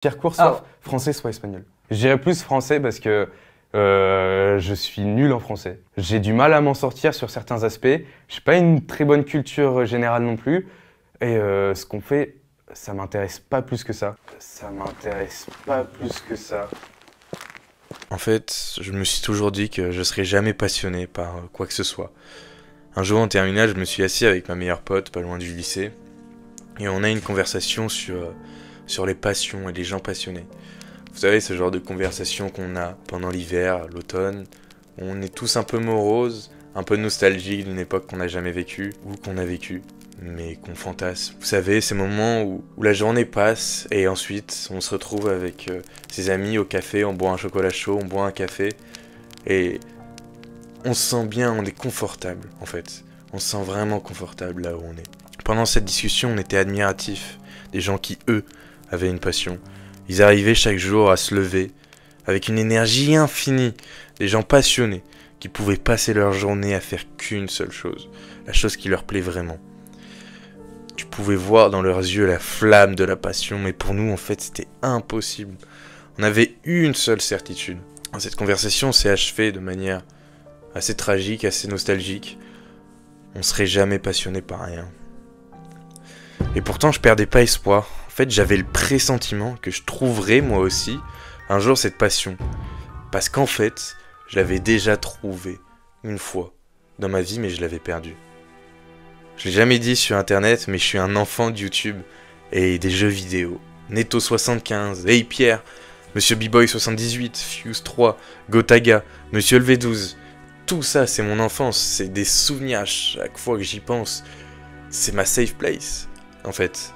Pire cours, soit français, soit espagnol. Je dirais plus français parce que je suis nul en français. J'ai du mal à m'en sortir sur certains aspects. J'ai pas une très bonne culture générale non plus. Et ce qu'on fait, ça m'intéresse pas plus que ça. Ça m'intéresse pas plus que ça. En fait, je me suis toujours dit que je serais jamais passionné par quoi que ce soit. Un jour en terminale, je me suis assis avec ma meilleure pote, pas loin du lycée, et on a une conversation sur les passions et les gens passionnés. Vous savez, ce genre de conversation qu'on a pendant l'hiver, l'automne, où on est tous un peu moroses, un peu nostalgiques d'une époque qu'on n'a jamais vécue, ou qu'on a vécue, mais qu'on fantasme. Vous savez, ces moments où la journée passe, et ensuite on se retrouve avec ses amis au café, on boit un chocolat chaud, on boit un café, et on se sent bien, on est confortable en fait. On se sent vraiment confortable là où on est. Pendant cette discussion, on était admiratifs des gens qui, eux, avaient une passion. Ils arrivaient chaque jour à se lever avec une énergie infinie. Des gens passionnés qui pouvaient passer leur journée à faire qu'une seule chose. La chose qui leur plaît vraiment. Tu pouvais voir dans leurs yeux la flamme de la passion, mais pour nous, en fait, c'était impossible. On avait une seule certitude. Cette conversation s'est achevée de manière assez tragique, assez nostalgique. On serait jamais passionné par rien. Et pourtant, je perdais pas espoir. En fait, j'avais le pressentiment que je trouverais, moi aussi, un jour cette passion. Parce qu'en fait, je l'avais déjà trouvée une fois dans ma vie, mais je l'avais perdue. Je l'ai jamais dit sur internet, mais je suis un enfant de YouTube et des jeux vidéo. Netto75, Hey Pierre, Monsieur B-Boy78, Fuse3, Gotaga, Monsieur LV12. Tout ça, c'est mon enfance, c'est des souvenirs à chaque fois que j'y pense. C'est ma safe place, en fait.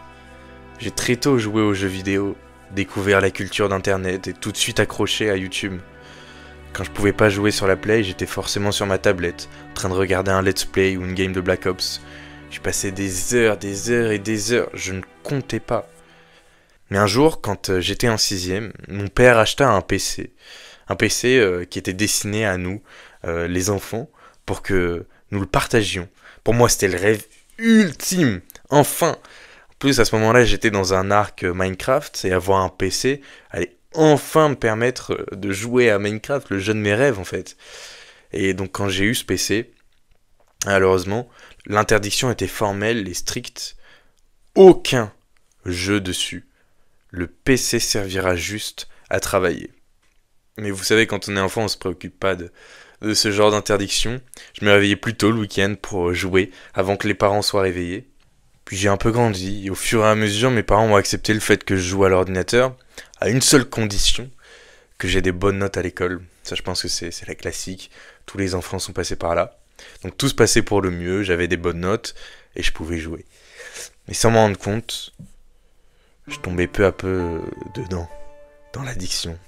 J'ai très tôt joué aux jeux vidéo, découvert la culture d'internet et tout de suite accroché à YouTube. Quand je pouvais pas jouer sur la Play, j'étais forcément sur ma tablette, en train de regarder un let's play ou une game de Black Ops. J'ai passé des heures et des heures, je ne comptais pas. Mais un jour, quand j'étais en 6ème, mon père acheta un PC. Un PC qui était destiné à nous, les enfants, pour que nous le partagions. Pour moi, c'était le rêve ultime, enfin. En plus, à ce moment-là, j'étais dans un arc Minecraft, et avoir un PC allait enfin me permettre de jouer à Minecraft, le jeu de mes rêves, en fait. Et donc, quand j'ai eu ce PC, malheureusement, l'interdiction était formelle et stricte. Aucun jeu dessus. Le PC servira juste à travailler. Mais vous savez, quand on est enfant, on se préoccupe pas de ce genre d'interdiction. Je me réveillais plus tôt le week-end pour jouer avant que les parents soient réveillés. Puis j'ai un peu grandi, et au fur et à mesure, mes parents ont accepté le fait que je joue à l'ordinateur, à une seule condition, que j'ai des bonnes notes à l'école. Ça, je pense que c'est la classique. Tous les enfants sont passés par là. Donc tout se passait pour le mieux, j'avais des bonnes notes, et je pouvais jouer. Mais sans m'en rendre compte, je tombais peu à peu dedans, dans l'addiction.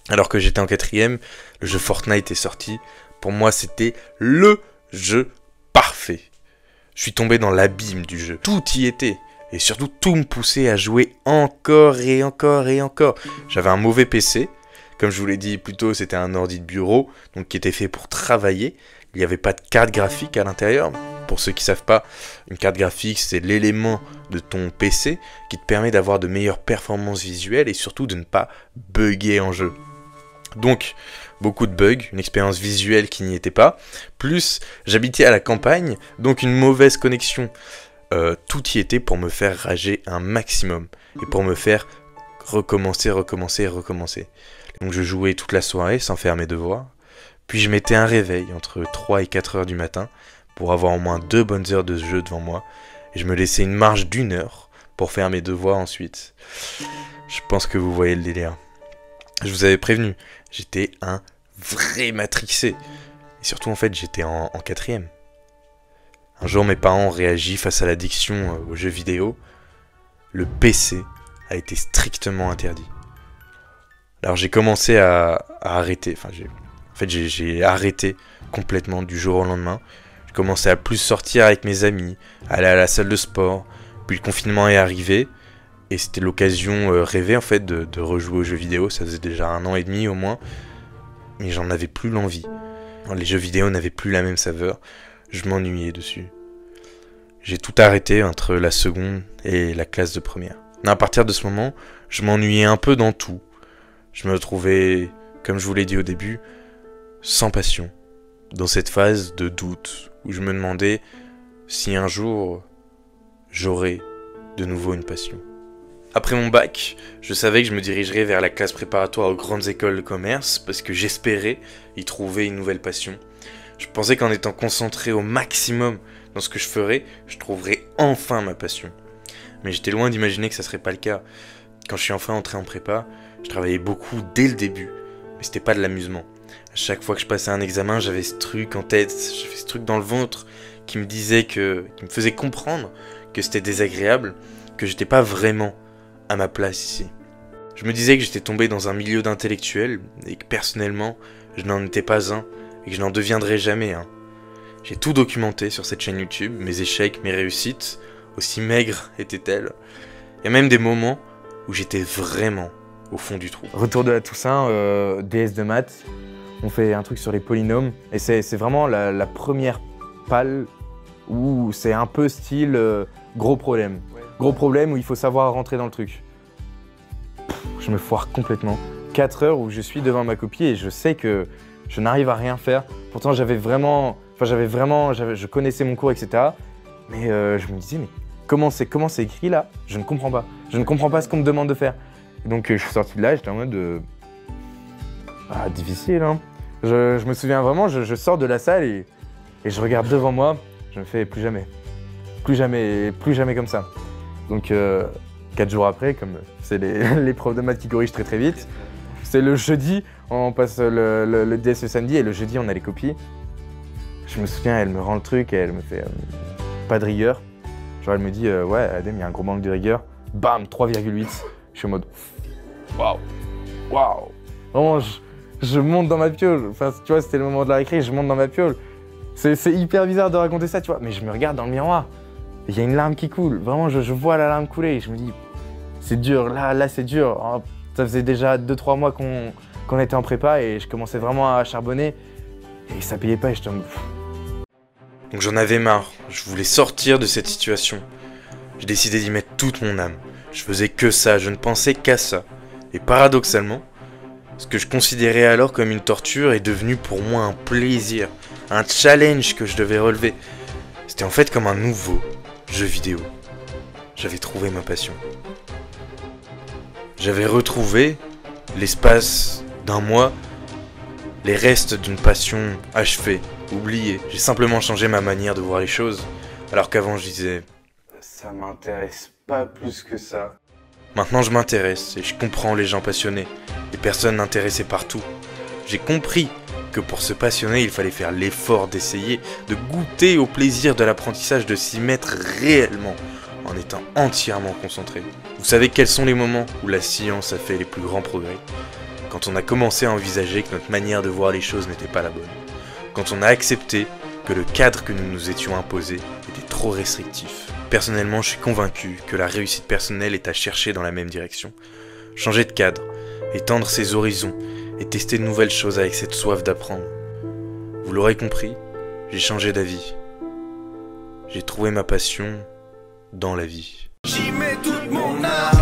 Alors que j'étais en 4ème, le jeu Fortnite est sorti. Pour moi, c'était le jeu parfait. Je suis tombé dans l'abîme du jeu. Tout y était. Et surtout, tout me poussait à jouer encore et encore et encore. J'avais un mauvais PC. Comme je vous l'ai dit plus tôt, c'était un ordi de bureau, donc qui était fait pour travailler. Il n'y avait pas de carte graphique à l'intérieur. Pour ceux qui ne savent pas, une carte graphique, c'est l'élément de ton PC qui te permet d'avoir de meilleures performances visuelles et surtout de ne pas bugger en jeu. Donc, beaucoup de bugs, une expérience visuelle qui n'y était pas, plus j'habitais à la campagne, donc une mauvaise connexion. Tout y était pour me faire rager un maximum, et pour me faire recommencer. Donc je jouais toute la soirée sans faire mes devoirs, puis je mettais un réveil entre 3 et 4 heures du matin, pour avoir au moins 2 bonnes heures de jeu devant moi, et je me laissais une marge d'1 heure pour faire mes devoirs ensuite. Je pense que vous voyez le délire. Je vous avais prévenu, j'étais un vrai matrixé. Et surtout, en fait, j'étais en 4ème. Un jour, mes parents ont réagi face à l'addiction aux jeux vidéo. Le PC a été strictement interdit. Alors, j'ai commencé à arrêter. J'ai arrêté complètement du jour au lendemain. J'ai commencé à plus sortir avec mes amis, aller à la salle de sport. Puis le confinement est arrivé. Et c'était l'occasion rêvée en fait de rejouer aux jeux vidéo. Ça faisait déjà 1 an et demi au moins. Mais j'en avais plus l'envie. Les jeux vidéo n'avaient plus la même saveur. Je m'ennuyais dessus. J'ai tout arrêté entre la seconde et la classe de première. À partir de ce moment, je m'ennuyais un peu dans tout. Je me trouvais, comme je vous l'ai dit au début, sans passion. Dans cette phase de doute, où je me demandais si un jour, j'aurais de nouveau une passion. Après mon bac, je savais que je me dirigerais vers la classe préparatoire aux grandes écoles de commerce, parce que j'espérais y trouver une nouvelle passion. Je pensais qu'en étant concentré au maximum dans ce que je ferais, je trouverais enfin ma passion. Mais j'étais loin d'imaginer que ça serait pas le cas. Quand je suis enfin entré en prépa, je travaillais beaucoup dès le début, mais c'était pas de l'amusement. À chaque fois que je passais un examen, j'avais ce truc en tête, j'avais ce truc dans le ventre qui me faisait comprendre que c'était désagréable, que j'étais pas vraiment à ma place ici. Je me disais que j'étais tombé dans un milieu d'intellectuels et que personnellement, je n'en étais pas un et que je n'en deviendrais jamais un. J'ai tout documenté sur cette chaîne YouTube, mes échecs, mes réussites, aussi maigres étaient-elles. Il y a même des moments où j'étais vraiment au fond du trou. Retour de la Toussaint, DS de maths, on fait un truc sur les polynômes et c'est vraiment la première palle où c'est un peu style gros problème. Gros problème où il faut savoir rentrer dans le truc. Je me foire complètement. 4 heures où je suis devant ma copie et je sais que je n'arrive à rien faire. Pourtant je connaissais mon cours, etc. Mais je me disais, mais comment c'est écrit là? Je ne comprends pas. Je ne comprends pas ce qu'on me demande de faire. Et donc je suis sorti de là et j'étais en mode difficile, hein. Je me souviens vraiment, je sors de la salle et je regarde devant moi, je me fais plus jamais. Plus jamais comme ça. Donc 4 jours après, comme c'est les profs de maths qui corrigent très vite, c'est le jeudi, on passe le DS le samedi et le jeudi on a les copies. Je me souviens, elle me rend le truc et elle me fait pas de rigueur. Genre elle me dit ouais Adem, il y a un gros manque de rigueur. Bam, 3,8. Je suis en mode waouh. Vraiment, je monte dans ma piole. Enfin, tu vois, c'était le moment de la récré, je monte dans ma piole. C'est hyper bizarre de raconter ça, tu vois. Mais je me regarde dans le miroir. Il y a une larme qui coule. Vraiment, je vois la larme couler. Et je me dis, c'est dur. Là, c'est dur. Oh, ça faisait déjà 2-3 mois qu'on était en prépa et je commençais vraiment à charbonner. Et ça payait pas et je tombe. Donc j'en avais marre. Je voulais sortir de cette situation. J'ai décidé d'y mettre toute mon âme. Je faisais que ça. Je ne pensais qu'à ça. Et paradoxalement, ce que je considérais alors comme une torture est devenu pour moi un plaisir, un challenge que je devais relever. C'était en fait comme un nouveau jeu vidéo. J'avais trouvé ma passion. J'avais retrouvé, l'espace d'un mois, les restes d'une passion achevée, oubliée. J'ai simplement changé ma manière de voir les choses, alors qu'avant je disais « Ça m'intéresse pas plus que ça ». Maintenant je m'intéresse et je comprends les gens passionnés, les personnes intéressées par tout. J'ai compris que pour se passionner, il fallait faire l'effort d'essayer, de goûter au plaisir de l'apprentissage, de s'y mettre réellement, en étant entièrement concentré. Vous savez quels sont les moments où la science a fait les plus grands progrès? Quand on a commencé à envisager que notre manière de voir les choses n'était pas la bonne. Quand on a accepté que le cadre que nous nous étions imposé était trop restrictif. Personnellement, je suis convaincu que la réussite personnelle est à chercher dans la même direction. Changer de cadre, étendre ses horizons et tester de nouvelles choses avec cette soif d'apprendre. Vous l'aurez compris, j'ai changé d'avis. J'ai trouvé ma passion dans la vie. J'y mets toute mon âme.